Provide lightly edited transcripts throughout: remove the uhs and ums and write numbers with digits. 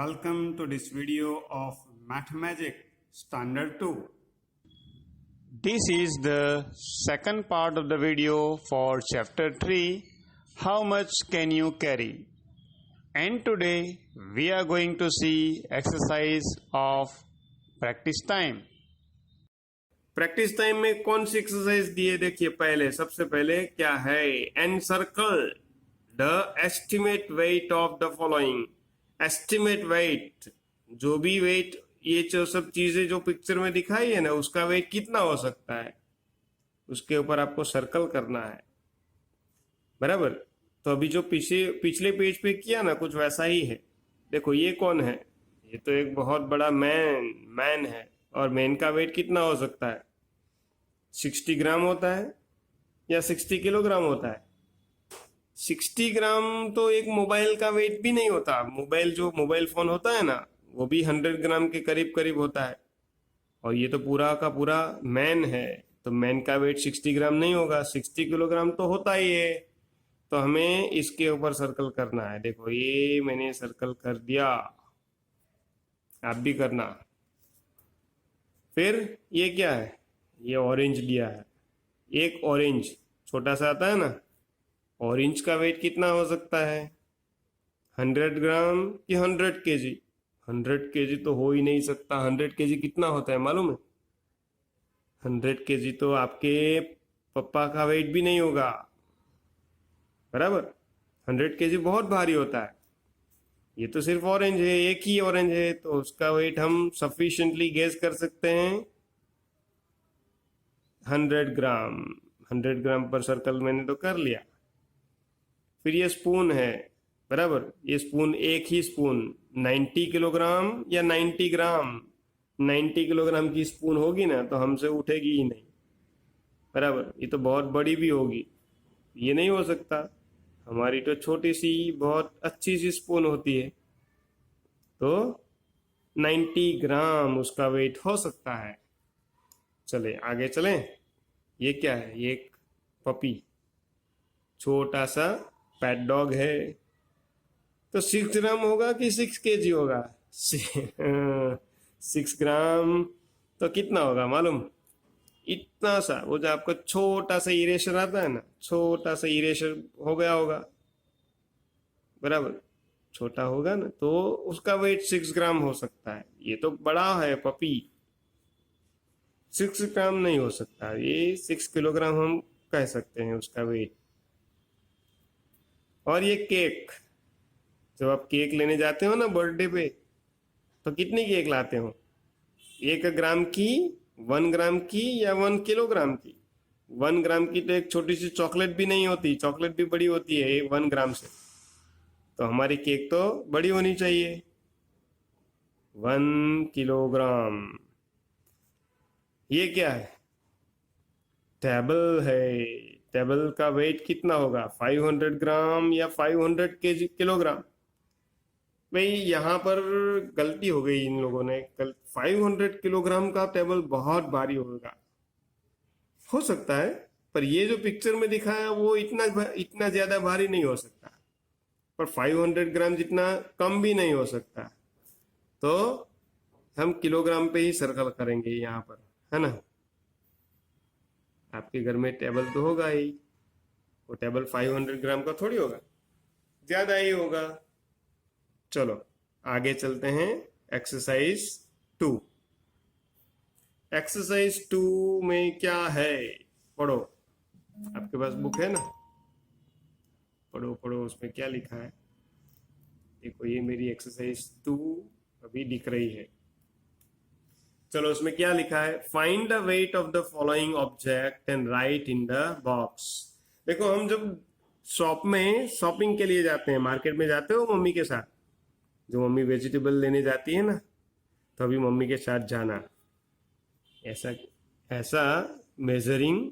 Welcome to this video of Mathemagic Standard 2. This is the second part of the video for chapter 3, How much can you carry? And today we are going to see exercise of practice time. Practice time में कौन सी exercise दी है? देखिए, पहले सबसे पहले क्या है, and circle the estimate weight of the following. Estimate weight, जो भी वेट, ये जो सब चीजें जो पिक्चर में दिखाई है ना, उसका वेट कितना हो सकता है, उसके ऊपर आपको सर्कल करना है. बराबर. तो अभी जो पिछले पेज पे किया ना, कुछ वैसा ही है. देखो, ये कौन है? ये तो एक बहुत बड़ा मैन है. और मैन का वेट कितना हो सकता है? 60 ग्राम होता है या 60 किलोग्राम होता है? 60 ग्राम तो एक मोबाइल का वेट भी नहीं होता. मोबाइल फोन होता है ना, वो भी 100 ग्राम के करीब करीब होता है. और ये तो पूरा का पूरा मैन है, तो मैन का वेट 60 ग्राम नहीं होगा, 60 किलोग्राम तो होता ही है. तो हमें इसके ऊपर सर्कल करना है. देखो, ये मैंने सर्कल कर दिया, आप भी करना. फिर ये क्या है? ये ऑरेंज दिया है. एक ऑरेंज छोटा सा आता है ना, ऑरेंज का वेट कितना हो सकता है? 100 ग्राम कि 100 केजी? 100 केजी तो हो ही नहीं सकता. 100 केजी कितना होता है मालूम है? 100 केजी तो आपके पप्पा का वेट भी नहीं होगा. बराबर. 100 केजी बहुत भारी होता है. ये तो सिर्फ ऑरेंज है, एक ही ऑरेंज है, तो उसका वेट हम सफिशिएंटली गेस कर सकते हैं 100 ग्राम. 100 ग्राम पर सर्कल मैंने तो कर लिया. फिर ये स्पून है. बराबर. ये स्पून, एक ही स्पून, 90 किलोग्राम या 90 ग्राम. 90 किलोग्राम की स्पून होगी ना, तो हमसे उठेगी ही नहीं. बराबर. ये तो बहुत बड़ी भी होगी, ये नहीं हो सकता. हमारी तो छोटी सी बहुत अच्छी सी स्पून होती है, तो 90 ग्राम उसका वेट हो सकता है. चले आगे चलें. ये क्या है? ये एक पपी, छोटा सा पेट डॉग है. तो 6 ग्राम होगा कि 6 केजी होगा? 6 ग्राम तो कितना होगा मालूम? इतना सा, वो जो आपका छोटा सा इरेशर आता है ना, छोटा सा इरेशर हो गया होगा. बराबर. छोटा होगा ना, तो उसका वेट 6 ग्राम हो सकता है. ये तो बड़ा है पपी, 6 ग्राम नहीं हो सकता. ये 6 किलोग्राम हम कह सकते हैं उसका वेट. और ये केक, जब आप केक लेने जाते हो ना बर्थडे पे, तो कितनी केक लाते हो? 1 ग्राम की, 1 ग्राम की या 1 किलोग्राम की? 1 ग्राम की तो एक छोटी सी चॉकलेट भी नहीं होती. चॉकलेट भी बड़ी होती है 1 ग्राम से. तो हमारी केक तो बड़ी होनी चाहिए. 1 किलोग्राम. ये क्या है? टेबल है. टेबल का वेट कितना होगा? 500 ग्राम या 500 केजी किलोग्राम? भाई, यहाँ पर गलती हो गई इन लोगों ने. 500 किलोग्राम का टेबल बहुत भारी होगा. हो सकता है, पर ये जो पिक्चर में दिखाया वो इतना ज्यादा भारी नहीं हो सकता. पर 500 ग्राम जितना कम भी नहीं हो सकता. तो हम किलोग्राम पे ही सर्कल करेंगे यहाँ पर, है ना. आपके घर में टेबल तो होगा ही, वो टेबल 500 ग्राम का थोड़ी होगा, ज्यादा ही होगा. चलो आगे चलते हैं. एक्सरसाइज 2. एक्सरसाइज 2 में क्या है? पढ़ो, आपके पास बुक है ना, पढ़ो उसमें क्या लिखा है. देखो, ये मेरी एक्सरसाइज 2 अभी दिख रही है. चलो, उसमें क्या लिखा है? Find the wait of the following object and right in the box. देखो, हम जब शॉप में शॉपिंग के लिए जाते हैं, मार्केट में जाते हो मम्मी के साथ, जो मम्मी वेजिटेबल लेने जाती है ना, तो अभी मम्मी के साथ जाना. ऐसा मेजरिंग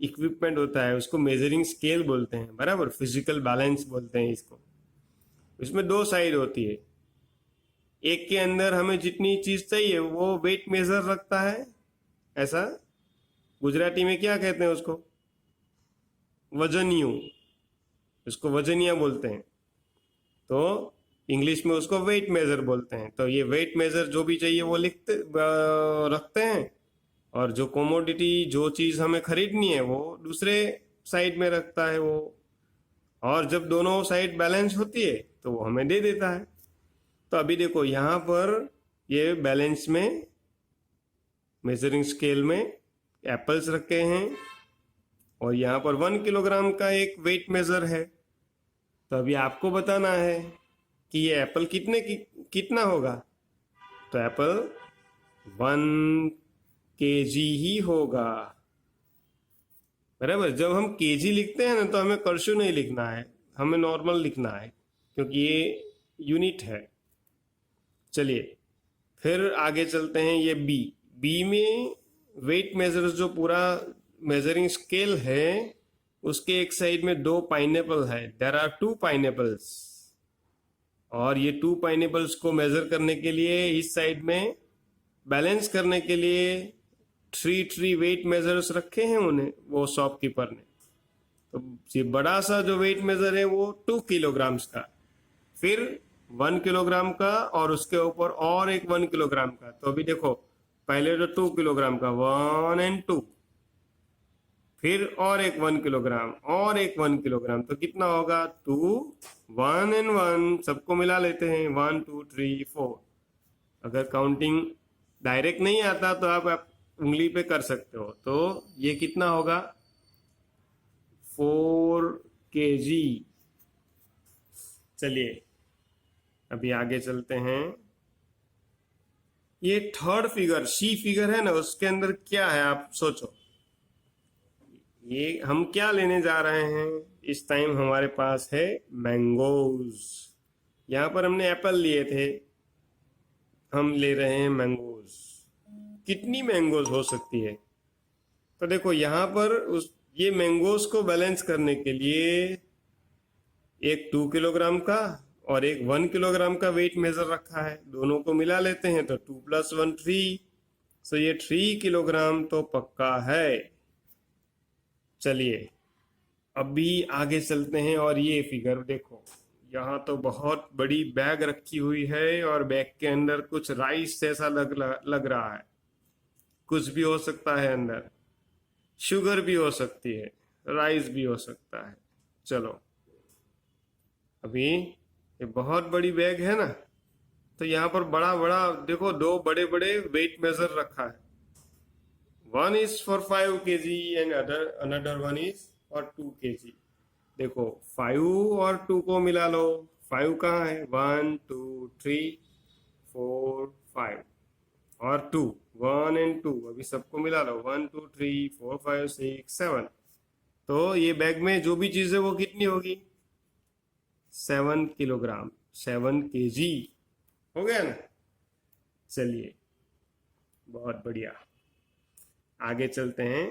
इक्विपमेंट होता है, उसको मेजरिंग स्केल बोलते हैं. बराबर. फिजिकल बैलेंस बोलते हैं इसको. इसमें 2 साइड होती है. एक के अंदर हमें जितनी चीज चाहिए वो वेट मेजर रखता है. ऐसा गुजराती में क्या कहते हैं उसको? वजनियू. इसको वजनिया बोलते हैं. तो इंग्लिश में उसको वेट मेजर बोलते हैं। तो ये वेट मेजर जो भी चाहिए वो रखते हैं, और जो कोमोडिटी जो चीज़ हमें खरीदनी है वो दूसरे साइड में रखता है वो, और जब दोनों साइड बैलेंस होती है तो वो हमें दे देता है। तो अभी देखो यहाँ पर ये बैलेंस में मेजरिंग स्केल में एप्पल्स रखे हैं, और यहाँ पर 1 किलोग्राम का एक वेट मेजर है। तो अभी आपको बताना है कि ये एप्पल कितना होगा। तो एप्पल 1 केजी ही होगा, बराबर। जब हम केजी लिखते हैं ना तो हमें कर्षु नहीं लिखना है, हमें नॉर्मल लिखना है, क्योंकि ये यूनिट है। चलिए फिर आगे चलते हैं। ये बी में वेट मेजर जो पूरा मेजरिंग स्केल है उसके एक साइड में 2 पाइनएप्पल है। देयर आर 2 पाइनएप्पल्स, और ये 2 पाइनएप्पल्स को मेजर करने के लिए इस साइड में बैलेंस करने के लिए 3 वेट मेजर्स रखे हैं उन्हें वो शॉपकीपर ने। तो ये बड़ा सा जो वेट मेजर है वो 2 किलोग्राम्स का, फिर 1 किलोग्राम का, और उसके ऊपर और एक 1 किलोग्राम का। तो अभी देखो पहले तो 2 किलोग्राम का 1 और 2, फिर और एक 1 किलोग्राम और एक 1 किलोग्राम, तो कितना होगा 2 1 और 1 सबको मिला लेते हैं 1 2 3 4। अगर काउंटिंग डायरेक्ट नहीं आता तो आप उंगली पे कर सकते हो। तो ये कितना होगा 4 केजी। चलिए अभी आगे चलते हैं। ये थर्ड फिगर सी फिगर है ना, उसके अंदर क्या है आप सोचो। ये हम क्या लेने जा रहे हैं इस टाइम, हमारे पास है मैंगोज। यहाँ पर हमने एप्पल लिए थे, हम ले रहे हैं मैंगोज। कितनी मैंगोज हो सकती है? तो देखो यहाँ पर ये मैंगोज को बैलेंस करने के लिए एक 2 किलोग्राम का और एक 1 किलोग्राम का वेट मेजर रखा है, दोनों को मिला लेते हैं तो 2 + 1 3। सो ये 3 किलोग्राम तो पक्का है। चलिए अभी आगे चलते हैं, और ये फिगर देखो, यहाँ तो बहुत बड़ी बैग रखी हुई है, और बैग के अंदर कुछ राइस जैसा लग रहा है। कुछ भी हो सकता है अंदर, शुगर भी हो सकती है, राइस भी हो सकता है। चलो अभी ये बहुत बड़ी बैग है ना, तो यहाँ पर बड़ा बड़ा देखो 2 बड़े बड़े वेट मेजर रखा है। One is for 5 kg and another one is for 2 kg। देखो 5 और 2 को मिला लो। 5 कहाँ है? 1 2 3 4 5, और 2 1 और 2 अभी सबको मिला लो 1 2 3 4 5 6 7। तो ये बैग में जो भी चीज़ है वो कितनी होगी? 7 किलोग्राम, 7 केजी हो गया ना। चलिए बहुत बढ़िया, आगे चलते हैं।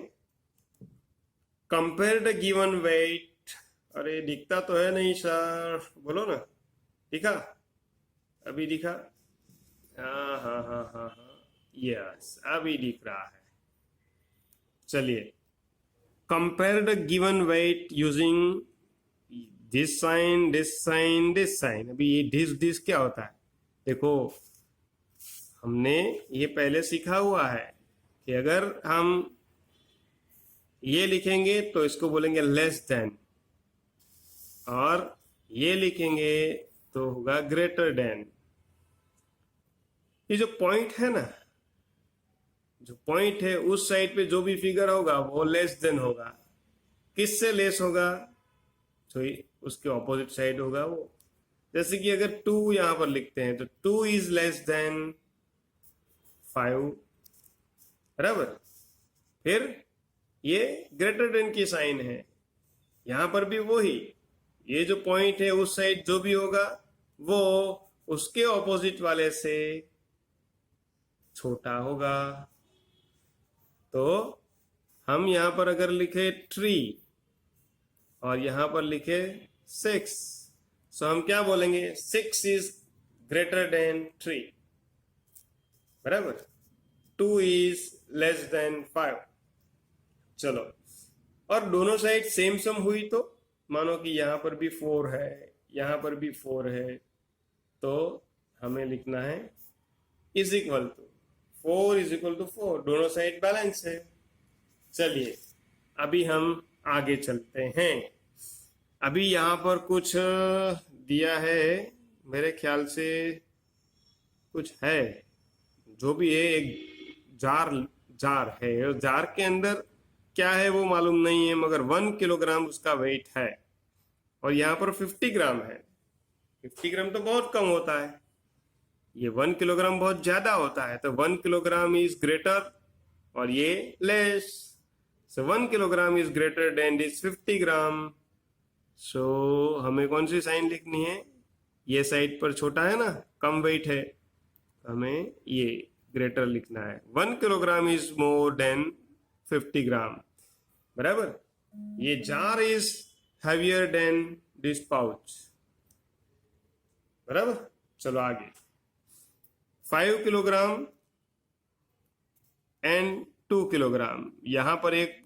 Compare the given wait. अरे दिखता तो है नहीं सर, बोलो ना। दिखा? अभी दिखा? हाँ हाँ हाँ हाँ हाँ, यस अभी दिख रहा है। चलिए compare the given weight using this sign this sign this sign. अभी ये दिस क्या होता है? देखो हमने ये पहले सीखा हुआ है कि अगर हम ये लिखेंगे तो इसको बोलेंगे लेस देन, और ये लिखेंगे तो होगा ग्रेटर देन। ये जो पॉइंट है ना, जो पॉइंट है उस साइड पे जो भी फिगर होगा वो लेस देन होगा। किससे लेस होगा? तो उसके ऑपोजिट साइड होगा वो। जैसे कि अगर 2 यहां पर लिखते हैं तो 2 इज लेस देन 5, बराबर। फिर ये ग्रेटर देन की साइन है, यहां पर भी वही। ये जो पॉइंट है उस साइड जो भी होगा वो उसके ऑपोजिट वाले से छोटा होगा। तो हम यहां पर अगर लिखे 3 और यहां पर लिखे 6, तो हम क्या बोलेंगे? 6 इज ग्रेटर देन 3, बराबर। 2 इज लेस देन 5। चलो, और दोनों साइड सेम हुई तो मानो कि यहां पर भी 4 है, यहां पर भी 4 है, तो हमें लिखना है is equal to 4 is equal to 4, दोनों साइड बैलेंस है। चलिए अभी हम आगे चलते हैं। अभी यहाँ पर कुछ दिया है, मेरे ख्याल से कुछ है, जो भी है एक जार है, और जार के अंदर क्या है वो मालूम नहीं है, मगर 1 किलोग्राम उसका वेट है और यहाँ पर 50 ग्राम है। 50 ग्राम तो बहुत कम होता है, ये 1 किलोग्राम बहुत ज्यादा होता है, तो 1 किलोग्राम इज ग्रेटर और ये less. So 1 kilogram is greater than this 50 ग्राम। सो हमें कौन सी साइन लिखनी है? ये साइड पर छोटा है ना, कम वेट है, हमें ये ग्रेटर लिखना है। 1 किलोग्राम इज मोर देन 50 ग्राम, बराबर। ये jar is heavier than this pouch, बराबर। चलो आगे। 5 किलोग्राम एंड 2 किलोग्राम, यहां पर एक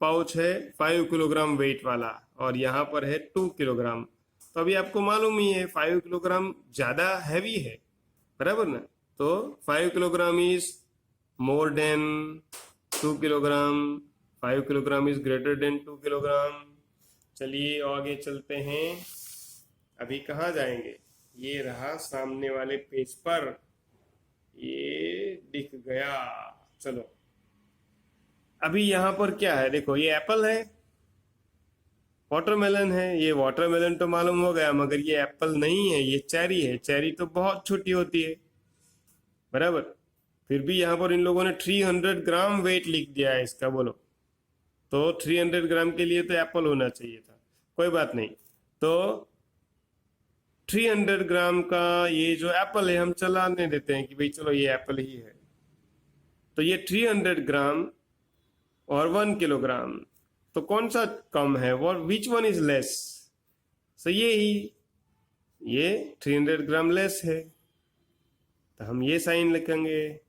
पाउच है 5 किलोग्राम वेट वाला और यहां पर है 2 किलोग्राम। तो अभी आपको मालूम ही है 5 किलोग्राम ज्यादा हैवी है, बराबर ना। तो 5 kilogram is more than 2 kilogram, 5 kilogram is greater than 2 kilogram. चलिए आगे चलते हैं। अभी कहाँ जाएंगे? ये रहा सामने वाले पेज पर, ये दिख गया। चलो अभी यहाँ पर क्या है, देखो ये एप्पल है, वाटरमेलन है। ये वाटरमेलन तो मालूम हो गया, मगर ये एप्पल नहीं है, ये चेरी है। चेरी तो बहुत छोटी होती है, बराबर। फिर भी यहाँ पर इन लोगों ने 300 ग्राम वेट लिख दिया है इसका, बोलो। तो 300 ग्राम के लिए तो एप्पल होना चाहिए था, कोई बात नहीं। तो 300 ग्राम का ये जो एप्पल है हम चलाने देते हैं कि भाई चलो ये एप्पल ही है। तो ये 300 ग्राम और 1 किलोग्राम, तो कौन सा कम है? वो विच वन इज लेस? सो ये 300 ग्राम लेस है, तो हम ये साइन लिखेंगे।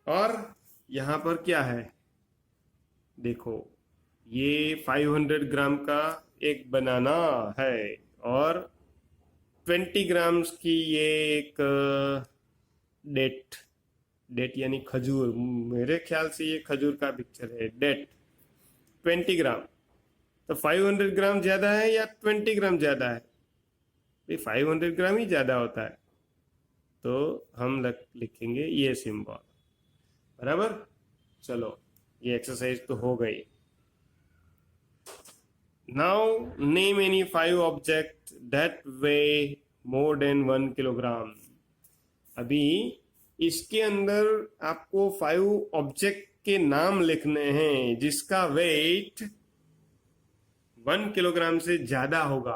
और यहां पर क्या है, देखो ये 500 ग्राम का एक बनाना है और 20 ग्राम्स की ये एक डेट यानी खजूर, मेरे ख्याल से ये खजूर का पिक्चर है, डेट 20 ग्राम। तो 500 ग्राम ज्यादा है या 20 ग्राम ज्यादा है? 500 ग्राम ही ज्यादा होता है, तो हम लिखेंगे ये सिंबल, बराबर। चलो ये एक्सरसाइज तो हो गई। Now name any 5 object that way more than 1 kilogram. अभी इसके अंदर आपको 5 ऑब्जेक्ट के नाम लिखने हैं जिसका वेट 1 किलोग्राम से ज्यादा होगा,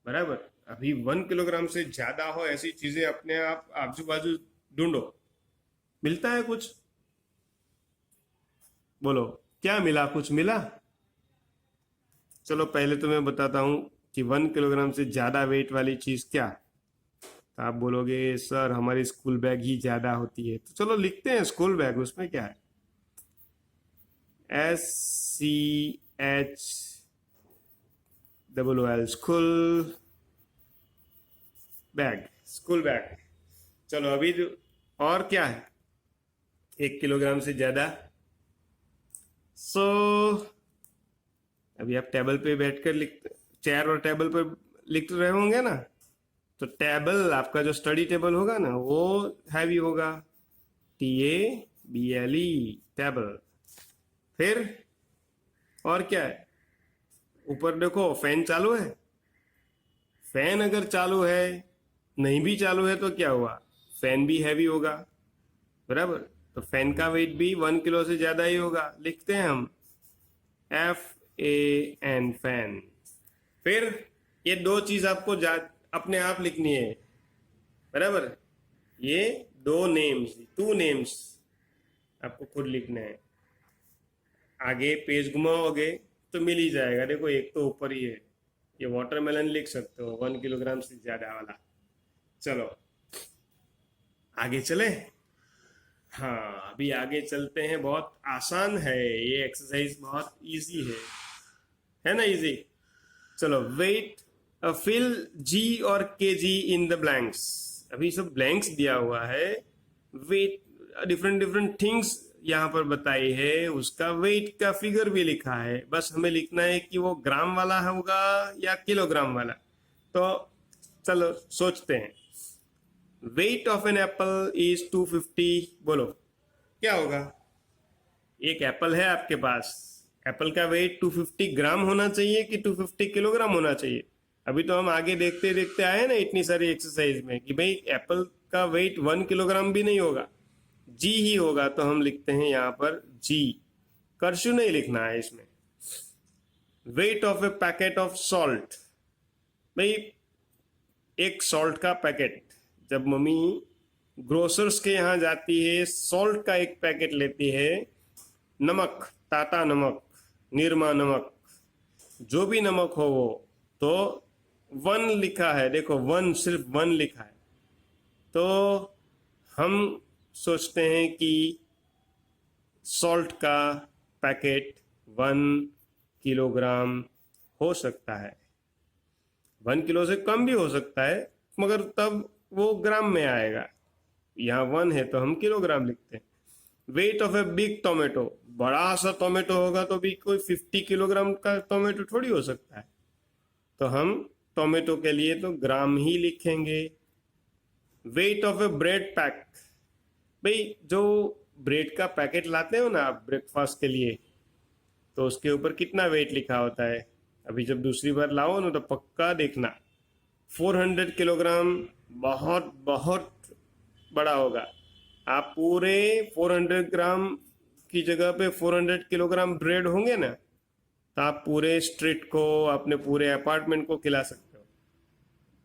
बराबर। अभी 1 किलोग्राम से ज्यादा हो ऐसी चीजें अपने आप आजू बाजू ढूंढो, मिलता है कुछ? बोलो क्या मिला? कुछ मिला? चलो पहले तो मैं बताता हूं कि 1 किलोग्राम से ज्यादा वेट वाली चीज क्या। तो आप बोलोगे सर हमारी स्कूल बैग ही ज्यादा होती है, तो चलो लिखते हैं स्कूल बैग, उसमें क्या है, SCHOOL, school bag, school bag. चलो अभी और क्या है 1 किलोग्राम से ज्यादा? अभी आप टेबल पे बैठकर चेयर और टेबल पर लिख रहे होंगे ना, तो टेबल आपका जो स्टडी टेबल होगा ना वो हैवी होगा, TABLE, टेबल। फिर और क्या है? ऊपर देखो फैन चालू है, फैन अगर चालू है, नहीं भी चालू है तो क्या हुआ, फैन भी हैवी होगा, बराबर। तो फैन का वेट भी 1 किलो से ज्यादा ही होगा, लिखते हैं हम FAN, फैन। फिर ये दो चीज आपको अपने आप लिखनी है, बराबर। ये 2 नेम्स आपको खुद लिखने हैं। आगे पेज घुमाओगे तो मिल ही जाएगा, देखो एक तो ऊपर ही है, ये वाटरमेलन लिख सकते हो 1 किलोग्राम से ज्यादा वाला। चलो आगे चले। हाँ अभी आगे चलते हैं, बहुत आसान है ये एक्सरसाइज, बहुत इजी है ना, इजी। चलो वेट फिल जी और के जी इन द ब्लैंक्स। अभी सब ब्लैंक्स दिया हुआ है, वेट डिफरेंट डिफरेंट थिंग्स यहाँ पर बताई है, उसका वेट का फिगर भी लिखा है, बस हमें लिखना है कि वो ग्राम वाला होगा या किलोग्राम वाला। तो चलो सोचते हैं। Weight of an apple is 250, बोलो क्या होगा। एक एप्पल है आपके पास, एप्पल का वेट 250 ग्राम होना चाहिए कि 250 किलोग्राम होना चाहिए। अभी तो हम आगे देखते देखते आए ना इतनी सारी एक्सरसाइज में कि भाई एप्पल का वेट 1 किलोग्राम भी नहीं होगा, जी ही होगा। तो हम लिखते हैं यहाँ पर जी, करशु नहीं लिखना है इसमें। Wait of A packet of salt, भाई एक सॉल्ट का पैकेट, जब मम्मी ग्रोसर्स के यहाँ जाती है सॉल्ट का एक पैकेट लेती है, नमक, टाटा नमक, निरमा नमक, जो भी नमक हो वो, तो 1 लिखा है, देखो 1, सिर्फ 1 लिखा है। तो हम सोचते हैं कि सॉल्ट का पैकेट 1 किलोग्राम हो सकता है। 1 किलो से कम भी हो सकता है, मगर तब वो ग्राम में आएगा। यहाँ 1 है तो हम किलोग्राम लिखते हैं। Weight of a big tomato, बड़ा सा टोमेटो होगा तो भी कोई 50 किलोग्राम का टोमेटो थोड़ी हो सकता है, तो हम टोमेटो के लिए तो ग्राम ही लिखेंगे। Wait of A bread pack, भाई जो ब्रेड का पैकेट लाते हो ना आप ब्रेकफास्ट के लिए, तो उसके ऊपर कितना वेट लिखा होता है। अभी जब दूसरी बार लाओ ना तो पक्का देखना, 400 किलोग्राम बहुत बहुत बड़ा होगा। आप पूरे 400 ग्राम की जगह पे 400 किलोग्राम ब्रेड होंगे ना, तो आप पूरे स्ट्रीट को, अपने पूरे अपार्टमेंट को खिला सकते हो।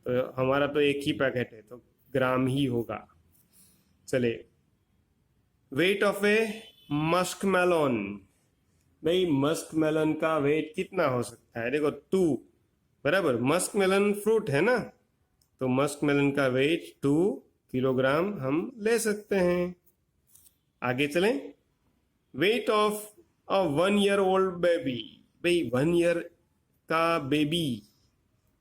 तो हमारा तो एक ही पैकेट है तो ग्राम ही होगा। चले, weight of a musk melon, भाई मस्क मेलन का वेट कितना हो सकता है, देखो 2 बराबर, मस्क मेलन फ्रूट है ना, तो मस्क मेलन का वेट 2 किलोग्राम हम ले सकते हैं। आगे चलें। Weight of a 1 year old baby, भाई 1 ईयर का बेबी,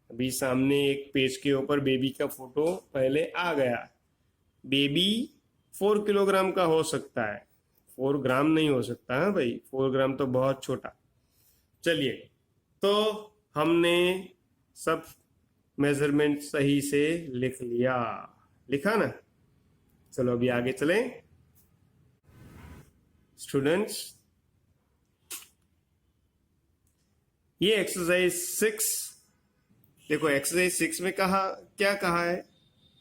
अभी सामने एक पेज के ऊपर बेबी का फोटो पहले आ गया। बेबी 4 किलोग्राम का हो सकता है, 4 ग्राम नहीं हो सकता है भाई, 4 ग्राम तो बहुत छोटा। चलिए, तो हमने सब मेजरमेंट सही से लिख लिया, लिखा ना। चलो अभी आगे चलें। स्टूडेंट्स, ये एक्सरसाइज 6 देखो, एक्सरसाइज 6 में क्या कहा है,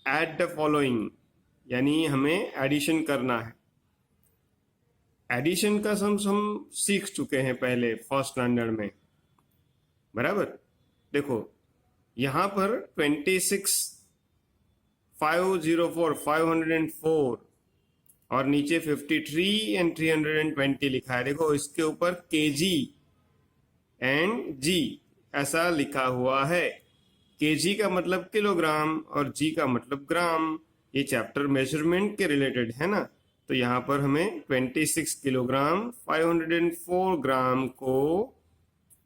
ऐड द फॉलोइंग, यानी हमें एडिशन करना है। एडिशन का हम सीख चुके हैं पहले फर्स्ट स्टैंडर्ड में, बराबर। देखो यहां पर 26 504 504 और नीचे 53 एंड 320 लिखा है। देखो इसके ऊपर केजी एंड जी ऐसा लिखा हुआ है। केजी का मतलब किलोग्राम और जी का मतलब ग्राम। ये चैप्टर मेजरमेंट के रिलेटेड है ना, तो यहाँ पर हमें 26 किलोग्राम 504 ग्राम को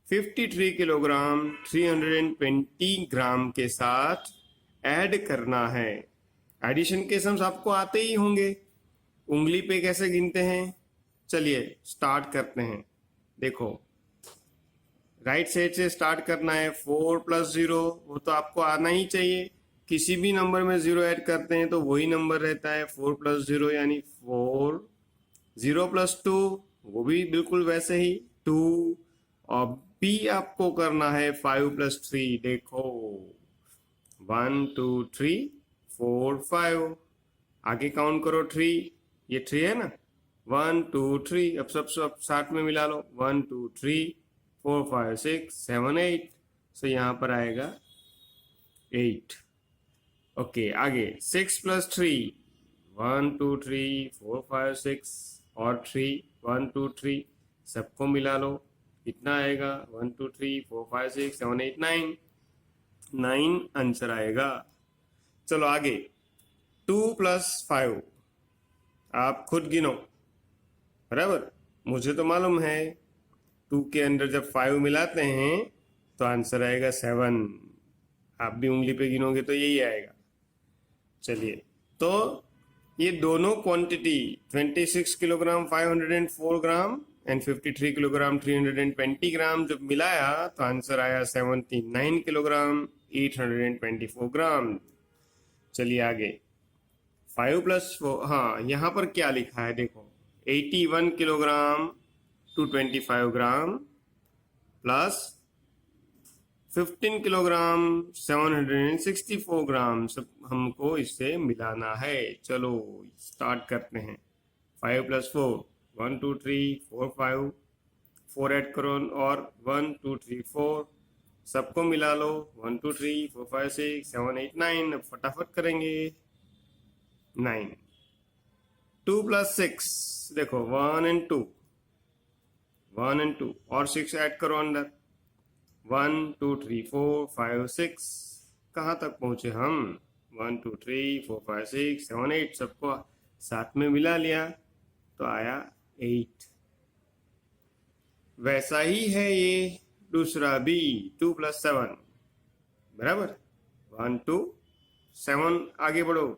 53 किलोग्राम 320 ग्राम के साथ ऐड करना है। एडिशन के सम्स आपको आते ही होंगे, उंगली पे कैसे गिनते हैं। चलिए स्टार्ट करते हैं। देखो राइट साइड से स्टार्ट करना है। 4 + 0 वो तो आपको आना ही चाहिए, किसी भी नंबर में 0 ऐड करते हैं तो वही नंबर रहता है। 4 + 0 यानी 4, 0 + 2 वो भी बिल्कुल वैसे ही 2, और भी आपको करना है 5 + 3। देखो 1 2 3 4 5, आगे काउंट करो 3, ये 3 है ना, 1 2 3, अब सब साथ में मिला लो, 1 2 3 4 5 6 7 8, सो यहाँ पर आएगा 8। ओके आगे 6 + 3, 1 2 3 4 5 6 और 3, 1 2 3, सबको मिला लो, कितना आएगा 1 2 3 4 5 6 7 8 9, 9 आंसर आएगा। चलो आगे 2 + 5, आप खुद गिनो, बराबर। मुझे तो मालूम है 2 के अंदर जब 5 मिलाते हैं तो आंसर आएगा 7। आप भी उंगली पे गिनोगे तो यही आएगा। चलिए, तो ये दोनों quantity 26 kilogram 504 gram and 53 kilogram 320 ग्राम जब मिलाया तो आंसर आया 79 किलोग्राम 824 ग्राम। चलिए आगे, 5 + 4, हाँ यहाँ पर क्या लिखा है देखो, 81 किलोग्राम 225 ग्राम प्लस 15 किलोग्राम 764 ग्राम सब हमको इससे मिलाना है। चलो स्टार्ट करते हैं। 5 + 4, 1 2 3 4 5, 4 ऐड करो और 1 2 3 4 सबको मिला लो। 1 2 3 4 5 6 7 8 9, अब फटाफट करेंगे। 9, 2 + 6 देखो 1 and 2, 1 and 2 और 6 ऐड करो अंदर। 1 2 3 4 5 6 कहाँ तक पहुंचे हम? 1 2 3 4 5 6 7 8 सबको साथ में मिला लिया तो आया 8। वैसा ही है ये दूसरा भी, 2 + 7 बराबर 1 2 7, आगे बढ़ो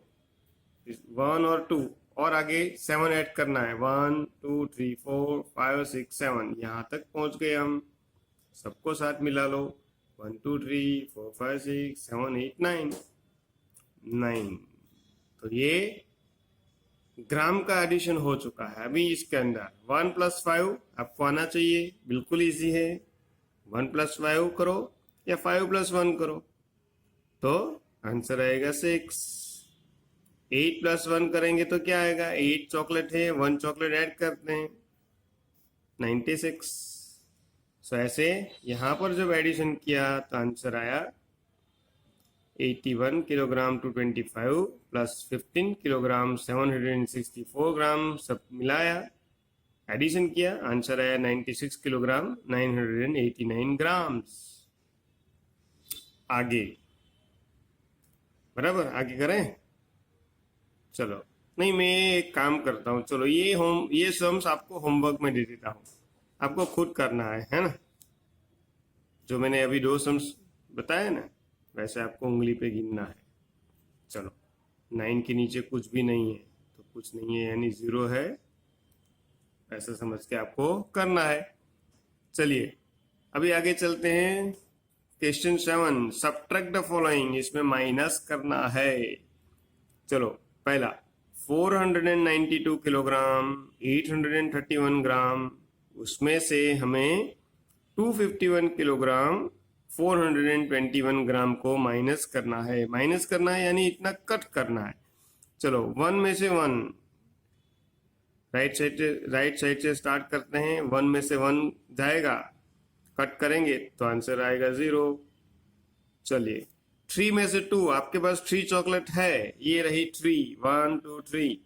1 और 2 और आगे 7 ऐड करना है। 1 2 3 4 5 6 7 यहाँ तक पहुंच गए हम, सबको साथ मिला लो। 1 2 3 4 5 6 7 8 9, 9। तो ये ग्राम का एडिशन हो चुका है। अभी इसके अंदर 1 + 5 आपको आना चाहिए, बिल्कुल इजी है। 1 + 5 करो या 5 + 1 करो तो आंसर आएगा 6। 8 + 1 करेंगे तो क्या आएगा? 8 चॉकलेट है, 1 चॉकलेट ऐड करते हैं, 96। सो ऐसे यहाँ पर जब एडिशन किया तो आंसर आया 81 किलोग्राम 225 प्लस 15 किलोग्राम 764 ग्राम सब मिलाया, एडिशन किया, आंसर आया 96 किलोग्राम 989 ग्राम्स। आगे बराबर, आगे करें। चलो, नहीं मैं एक काम करता हूँ, चलो ये सम्स आपको होमवर्क में दे देता हूँ, आपको खुद करना है ना। जो मैंने अभी 2 सम्स बताया ना वैसे आपको उंगली पे गिनना है। चलो, 9 के नीचे कुछ भी नहीं है तो कुछ नहीं है यानी 0 है, ऐसा समझ के आपको करना है। चलिए अभी आगे चलते हैं। क्वेश्चन 7, सब्ट्रैक्ट द फॉलोइंग, इसमें माइनस करना है। चलो पहला 492 किलोग्राम 831 ग्राम, उसमें से हमें 251 किलोग्राम 421 ग्राम को माइनस करना है। माइनस करना है यानी इतना कट करना है। चलो 1 में से 1, राइट साइड से स्टार्ट करते हैं। 1 में से 1 जाएगा, कट करेंगे तो आंसर आएगा 0। चलिए 3 में से 2, आपके पास 3 चॉकलेट है, ये रही 3, 1 2 3,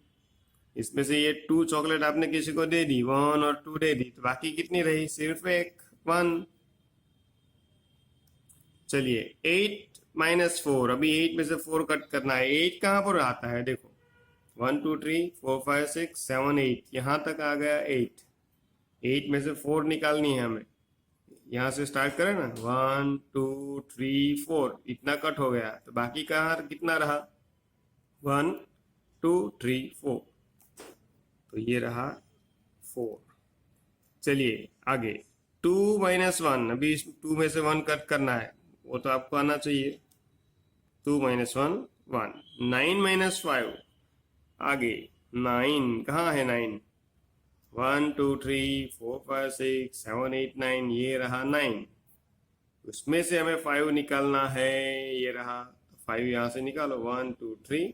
इसमें से ये 2 चॉकलेट आपने किसी को दे दी, 1 और 2 दे दी, तो बाकी कितनी रही? सिर्फ एक, 1। चलिए 8 - 4, अभी 8 में से 4 कट करना है। 8 कहाँ पर आता है देखो, 1 2 3 4 5 6 7 8, यहाँ तक आ गया 8। 8 में से 4 निकालनी है हमें, यहाँ से स्टार्ट करें ना, 1 2 3 4, इतना कट हो गया तो बाकी कहाँ कितना रहा? 1 2 3 4, तो ये रहा 4। चलिए आगे 2 - 1, अभी इस 2 में से 1 कट करना है, वो तो आपको आना चाहिए। 2 - 1 1। 9 - 5, आगे 9 कहाँ है? 9, 1 2 3 4 5 6 7 8 9, ये रहा 9। उसमें से हमें 5 निकालना है, ये रहा 5, यहाँ से निकालो, 1 2 3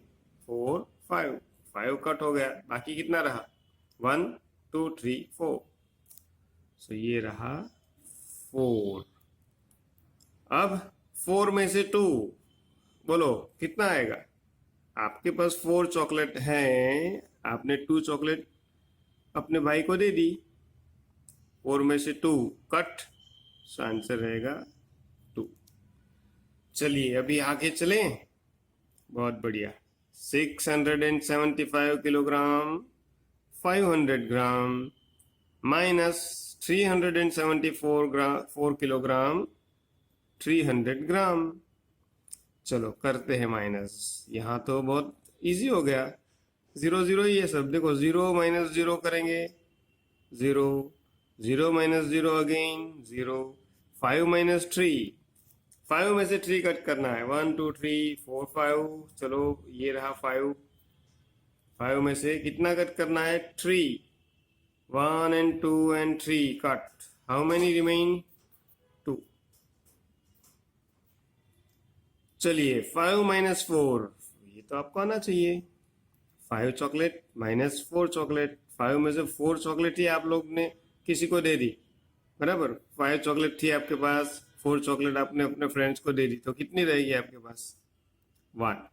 4 5, 5 कट हो गया, बाकी कितना रहा? 1 2 3 4, सो ये रहा 4। अब 4 में से 2 बोलो कितना आएगा? आपके पास 4 चॉकलेट हैं, आपने 2 चॉकलेट अपने भाई को दे दी, 4 में से 2 कट, सो आंसर रहेगा 2। चलिए अभी आगे चलें, बहुत बढ़िया। 675 किलोग्राम 500 ग्राम माइनस 374 4 किलोग्राम 300 ग्राम, चलो करते हैं माइनस। यहाँ तो बहुत इजी हो गया, जीरो जीरो ही है सब। देखो जीरो माइनस जीरो करेंगे, zero, zero minus zero again zero, five minus three, five में से थ्री कट करना है, one two three four five, चलो ये रहा फाइव, फाइव में से कितना कट करना है, three, one and two and three cut, how many remain, two. चलिए फाइव माइनस फोर, ये तो आपको आना चाहिए, five chocolate minus four chocolate, five में से फोर चॉकलेट ही आप लोग ने किसी को दे दी, बराबर, फाइव चॉकलेट थी आपके पास, फोर चॉकलेट आपने अपने फ्रेंड्स को दे दी, तो कितनी रहेगी आपके पास, वन।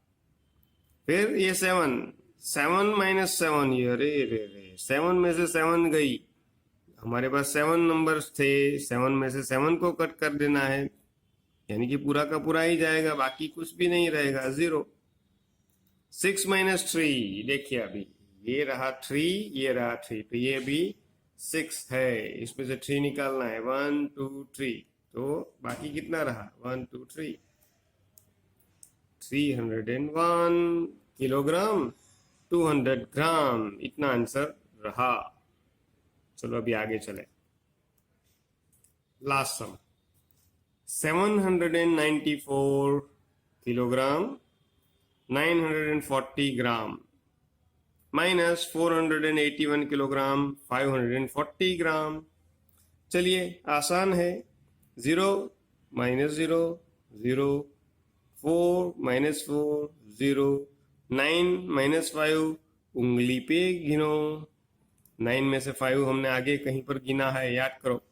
फिर ये सेवन, सेवन माइनस सेवन, ये अरे रे रे, सेवन में से सेवन गई, हमारे पास सेवन नंबर्स थे, सेवन में से सेवन को कट कर देना है, यानी कि पूरा का पूरा ही जाएगा, बाकी कुछ भी नहीं रहेगा, जीरो। सिक्स माइनस थ्री, देखिए अभी ये रहा थ्री, ये रहा थ्री, तो ये भी सिक्स है, इसमें से थ्री निकालना है, वन टू थ्री, तो बाकी कितना रहा, वन टू थ्री, 301 किलोग्राम, 200 ग्राम, इतना आंसर रहा। चलो अभी आगे चले, लास्ट सम, 794 किलोग्राम, 940 ग्राम, माइनस 481 किलोग्राम, 540 ग्राम। चलिए आसान है, zero minus zero, zero, four minus four, zero, nine minus five, उंगली पे गिनो, नाइन में से फाइव हमने आगे कहीं पर गिना है, याद करो,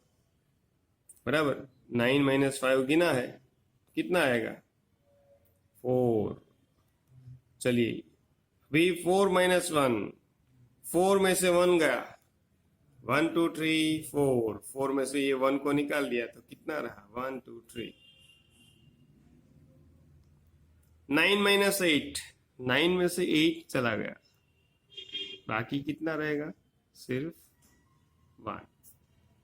बराबर, नाइन माइनस फाइव गिना है, कितना आएगा, फोर। चलिए अभी फोर माइनस वन, फोर में से वन गया, one two three four, four में से ये वन को निकाल दिया, तो कितना रहा, one two three. Nine minus eight, nine में से एट चला गया, बाकी कितना रहेगा, सिर्फ one.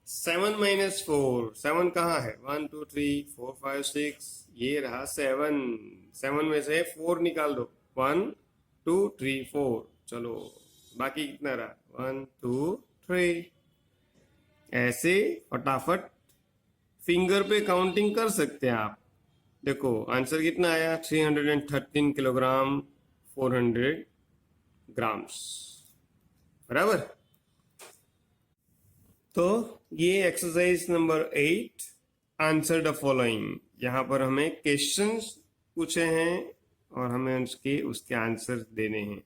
Seven minus four, seven कहाँ है, one two three four five six, ये रहा सेवन, सेवन में से फोर निकाल दो, वन टू थ्री फोर, चलो बाकी कितना रहा, वन टू थ्री। ऐसे फटाफट फिंगर पे काउंटिंग कर सकते हैं आप। देखो आंसर कितना आया, 313 किलोग्राम, 400 ग्राम्स, बराबर। तो ये exercise number 8, answer the following, यहाँ पर हमें क्वेश्चंस पूछे हैं और हमें उसके आंसर देने हैं।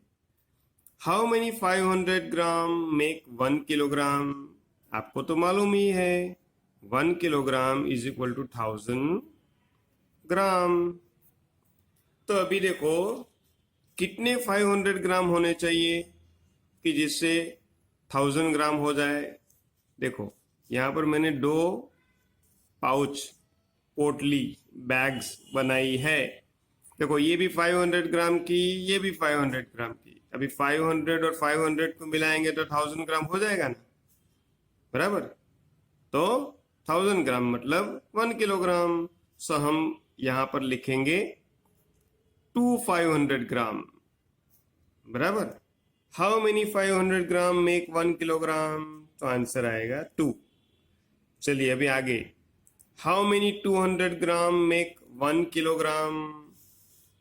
How many 500 gram make 1 kilogram, आपको तो मालूम ही है, 1 किलोग्राम इज इक्वल टू 1000 ग्राम। तो अभी देखो कितने 500 ग्राम होने चाहिए कि जिससे 1000 ग्राम हो जाए। देखो यहाँ पर मैंने दो पाउच, पोटली, बैग्स बनाई है। देखो ये भी 500 ग्राम की, ये भी 500 ग्राम की। अभी 500 और 500 को मिलाएंगे तो 1000 ग्राम हो जाएगा ना, बराबर। तो 1000 ग्राम मतलब 1 किलोग्राम। सो हम यहाँ पर लिखेंगे 500 ग्राम, बराबर। How many 500 gram make 1 kilogram, तो आंसर आएगा 2। चलिए अभी आगे, how many 200 gram make 1 kilogram.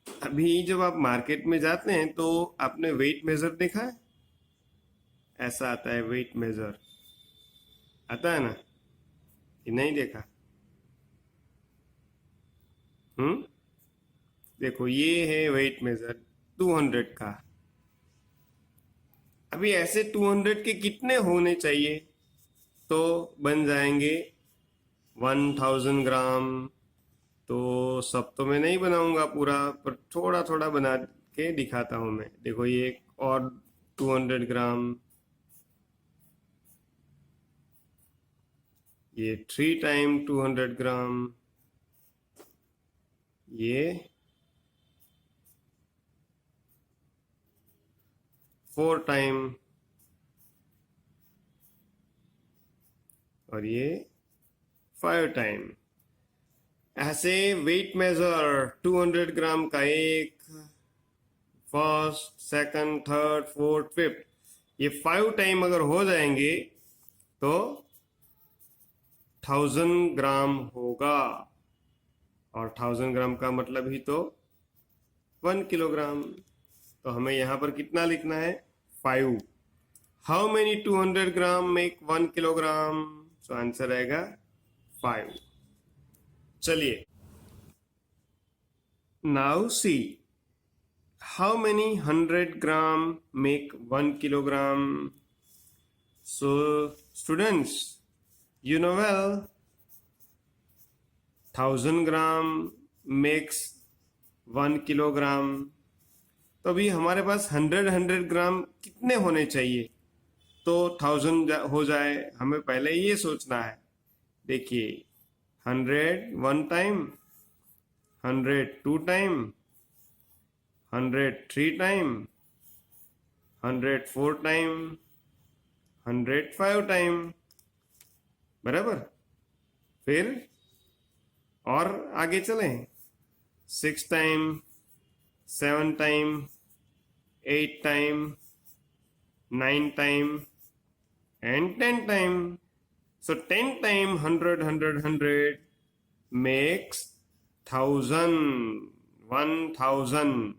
अभी जब आप मार्केट में जाते हैं तो आपने वेट मेजर देखा है, ऐसा आता है वेट मेजर, आता है ना, कि नहीं देखा? देखो ये है वेट मेजर 200 का। अभी ऐसे 200 के कितने होने चाहिए, तो बन जाएंगे 1000 ग्राम। तो सब तो मैं नहीं बनाऊंगा पूरा, पर थोड़ा थोड़ा बना के दिखाता हूं मैं। देखो ये एक और 200 ग्राम, ये 3 टाइम 200 ग्राम, ये 4 टाइम, और ये 5 टाइम। ऐसे वेट मेजर 200 ग्राम का एक, first, second, third, fourth, fifth, ये 5 टाइम अगर हो जाएंगे तो 1000 ग्राम होगा, और 1000 ग्राम का मतलब ही तो 1 किलोग्राम। तो हमें यहाँ पर कितना लिखना है? 5। How many 200 gram make 1 kilogram? So answer आएगा 5। चलिए, now see how many 100 gram make 1 kilogram? So students, you know well, 1000 gram makes 1 kilogram. तो अभी हमारे पास 100 ग्राम कितने होने चाहिए तो 1000 हो जाए? हमें पहले ये सोचना है। देखिए, 100 1 time, 100 2 time, 100 3 time, 100 4 time, 100 5 time, बराबर। फिर और आगे चलें, 6 time, 7 time, 8 time, 9 time and 10 time. So 10 time 100 100 100 makes 1000, 1000,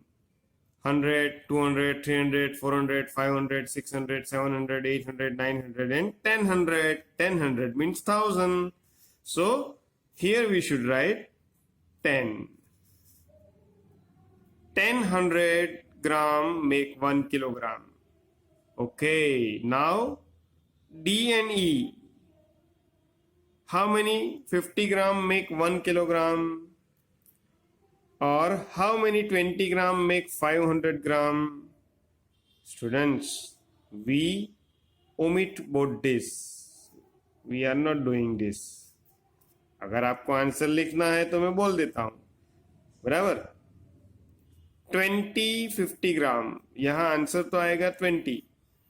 100 200 300 400 500 600 700 800 900 and 1000. 1000 means 1000. So here we should write 10. 100 gram make 1 kilogram. Okay, now D and E. How many 50 gram make 1 kilogram? Or how many 20 gram make 500 gram? Students, we omit both this. We are not doing this. अगर आपको answer लिखना है तो मैं बोल देता हूं, बराबर। 20 50 ग्राम, यहाँ आंसर तो आएगा 20,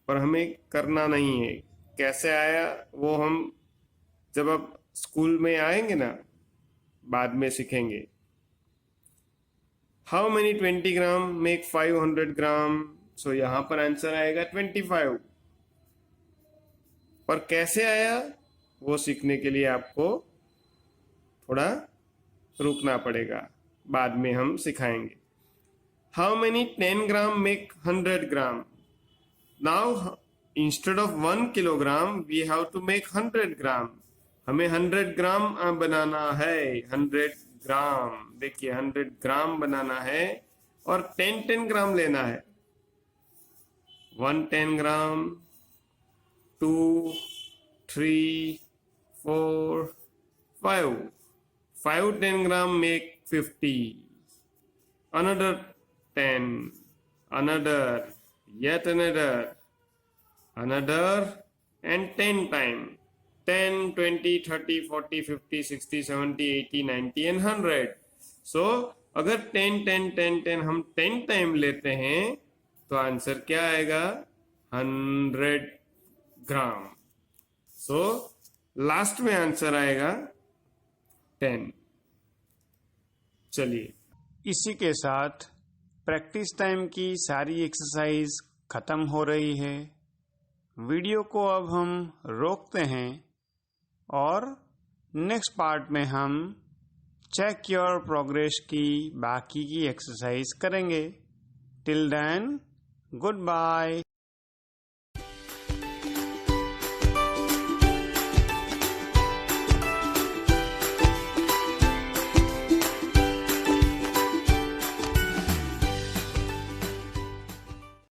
पर हमें करना नहीं है। कैसे आया वो हम जब आप स्कूल में आएंगे ना, बाद में सीखेंगे। हाउ मेनी 20 ग्राम मेक 500 ग्राम? सो यहां पर आंसर आएगा 25। पर कैसे आया वो सीखने के लिए आपको थोड़ा रुकना पड़ेगा, बाद में हम सिखाएंगे। How many 10 gram make 100 gram? Now instead of 1 kilogram we have to make 100 gram. हमें 100 ग्राम बनाना है, 100 ग्राम। देखिए, 100 ग्राम बनाना है और 10 ग्राम लेना है। 1 10 ग्राम, 2 3 4 5 5 10 ग्राम make 50, another 10, another, yet another and 10 time, 10 20 30 40 50 60 70 80 90 and 100. So अगर 10 10 10 10 हम 10 टाइम लेते हैं तो आंसर क्या आएगा? 100 ग्राम। सो लास्ट में आंसर आएगा 10। चलिए, इसी के साथ प्रैक्टिस टाइम की सारी एक्सरसाइज खत्म हो रही है। वीडियो को अब हम रोकते हैं और नेक्स्ट पार्ट में हम चेक योर प्रोग्रेस की बाकी की एक्सरसाइज करेंगे। Till then, good bye.